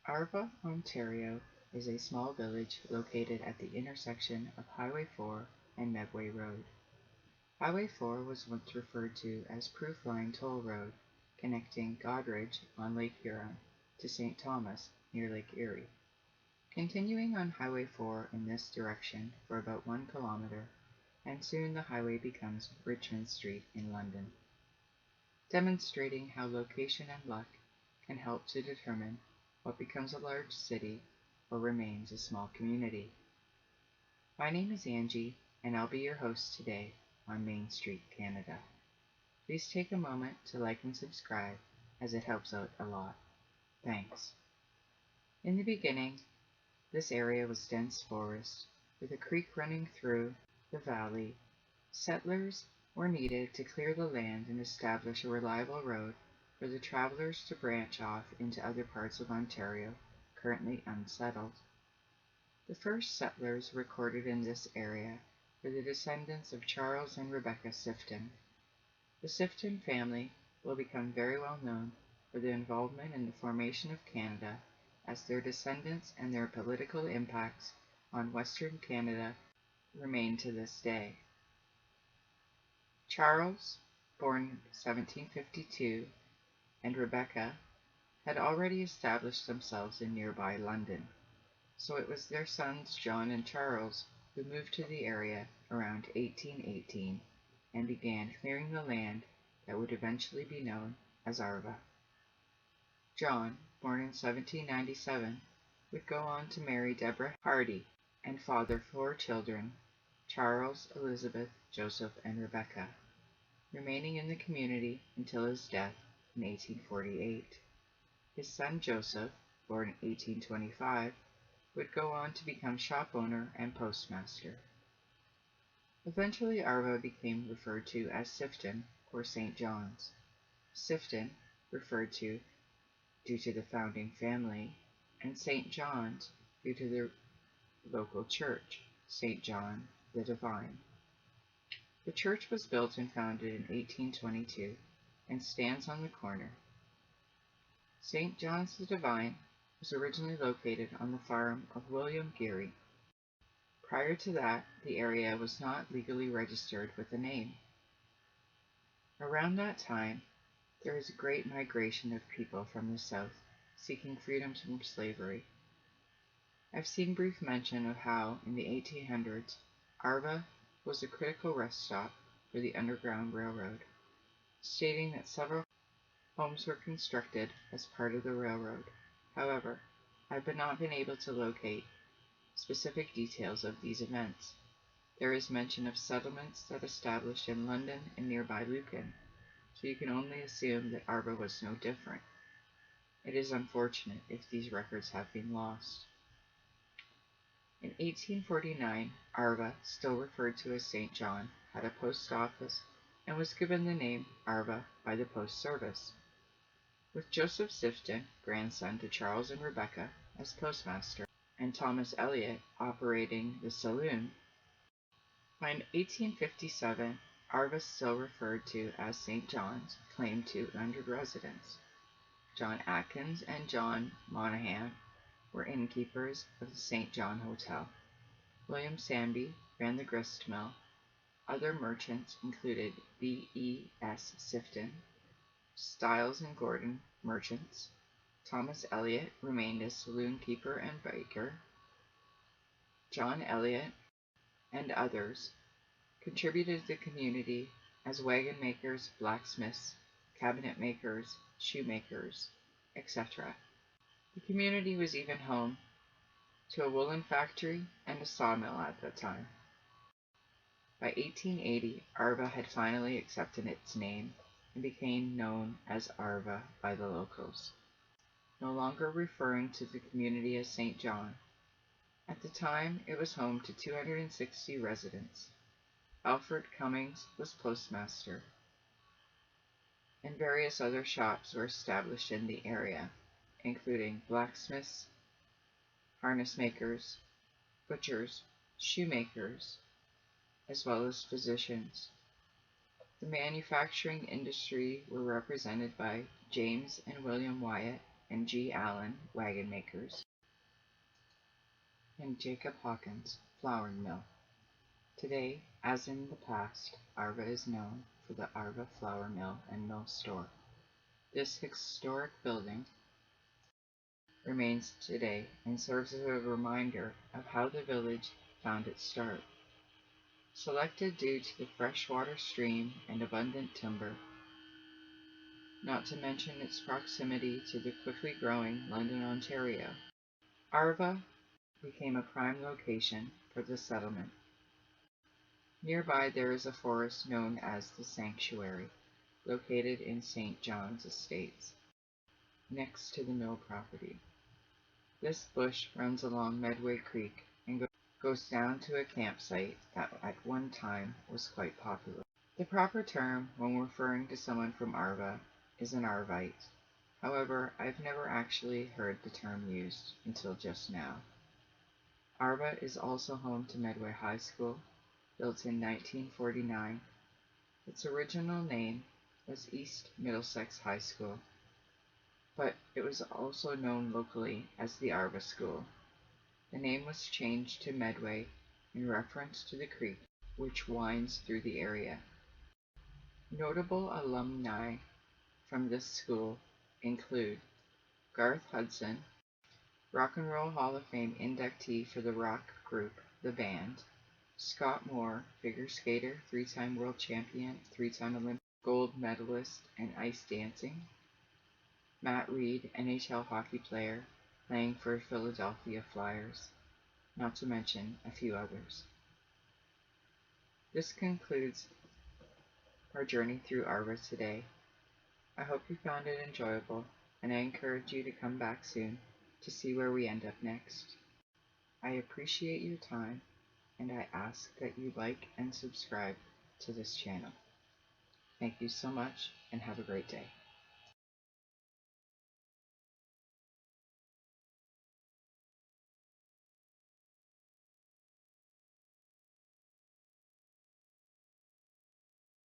Arva, Ontario is a small village located at the intersection of Highway 4 and Medway Road. Highway 4 was once referred to as Proof Line Toll Road, connecting Goderich on Lake Huron to St.Thomas near Lake Erie. Continuing on Highway 4 in this direction for about 1 kilometer, and soon the highway becomes Richmond Street in London, demonstrating how location and luck can help to determine what becomes a large city or remains a small community. My name is Angie, and I'll be your host today on Main Street, Canada. Please take a moment to like and subscribe, as it helps out a lot. Thanks. In the beginning, this area was dense forest, with a creek running through the valley. Settlers were needed to clear the land and establish a reliable road for the travelers to branch off into other parts of Ontario, currently unsettled. The first settlers recorded in this area were the descendants of Charles and Rebecca Sifton. The Sifton family will become very well known for their involvement in the formation of Canada, as their descendants and their political impacts on Western Canada remain to this day. Charles, born 1752, and Rebecca had already established themselves in nearby London, so it was their sons John and Charles who moved to the area around 1818 and began clearing the land that would eventually be known as Arva. John, born in 1797, would go on to marry Deborah Hardy and father 4 children, Charles, Elizabeth, Joseph, and Rebecca, remaining in the community until his death in 1848. His son Joseph, born in 1825, would go on to become shop owner and postmaster. Eventually Arva became referred to as Sifton or St. John's. Sifton referred to due to the founding family, and St. John's due to the local church, St. John the Divine. The church was built and founded in 1822 and stands on the corner. St. John's the Divine was originally located on the farm of William Erie. Prior to that, the area was not legally registered with a name. Around that time, there was a great migration of people from the south seeking freedom from slavery. I've seen brief mention of how, in the 1800s, Arva was a critical rest stop for the Underground Railroad, stating that several homes were constructed as part of the railroad. However, I've not been able to locate specific details of these events. There is mention of settlements that established in London and nearby Lucan, so you can only assume that Arva was no different. It is unfortunate if these records have been lost. In 1849, Arva, still referred to as St. John, had a post office and was given the name Arva by the Post Service, with Joseph Sifton, grandson to Charles and Rebecca, as postmaster, and Thomas Elliot operating the saloon. By 1857, Arva, still referred to as St. John's, claimed 200 residents. John Atkins and John Monahan were innkeepers of the St. John Hotel. William Sanby ran the grist mill. Other merchants included B.E.S. Sifton, Stiles and Gordon merchants. Thomas Elliot remained as saloon keeper and baker. John Elliot and others contributed to the community as wagon makers, blacksmiths, cabinet makers, shoemakers, etc. The community was even home to a woolen factory and a sawmill at that time. By 1880, Arva had finally accepted its name and became known as Arva by the locals, no longer referring to the community as St. John. At the time, it was home to 260 residents. Alfred Cummings was postmaster, and various other shops were established in the area, including blacksmiths, harness makers, butchers, shoemakers, as well as physicians. The manufacturing industry were represented by James and William Wyatt, and G. Allen wagon makers, and Jacob Hawkins flouring mill. Today, as in the past, Arva is known for the Arva Flour Mill and Mill Store. This historic building remains today and serves as a reminder of how the village found its start. Selected due to the freshwater stream and abundant timber, not to mention its proximity to the quickly growing London, Ontario, Arva became a prime location for the settlement. Nearby there is a forest known as the Sanctuary, located in St. John's Estates, next to the mill property. This bush runs along Medway Creek and goes down to a campsite that at one time was quite popular. The proper term when referring to someone from Arva is an Arvite. However, I've never actually heard the term used until just now. Arva is also home to Medway High School, built in 1949. Its original name was East Middlesex High School, but it was also known locally as the Arva School. The name was changed to Medway in reference to the creek which winds through the area. Notable alumni from this school include Garth Hudson, Rock and Roll Hall of Fame inductee for the rock group The Band; Scott Moore, figure skater, three-time world champion, three-time Olympic gold medalist in ice dancing; Matt Reed, NHL hockey player, playing for Philadelphia Flyers, not to mention a few others. This concludes our journey through Arva today. I hope you found it enjoyable, and I encourage you to come back soon to see where we end up next. I appreciate your time, and I ask that you like and subscribe to this channel. Thank you so much, and have a great day.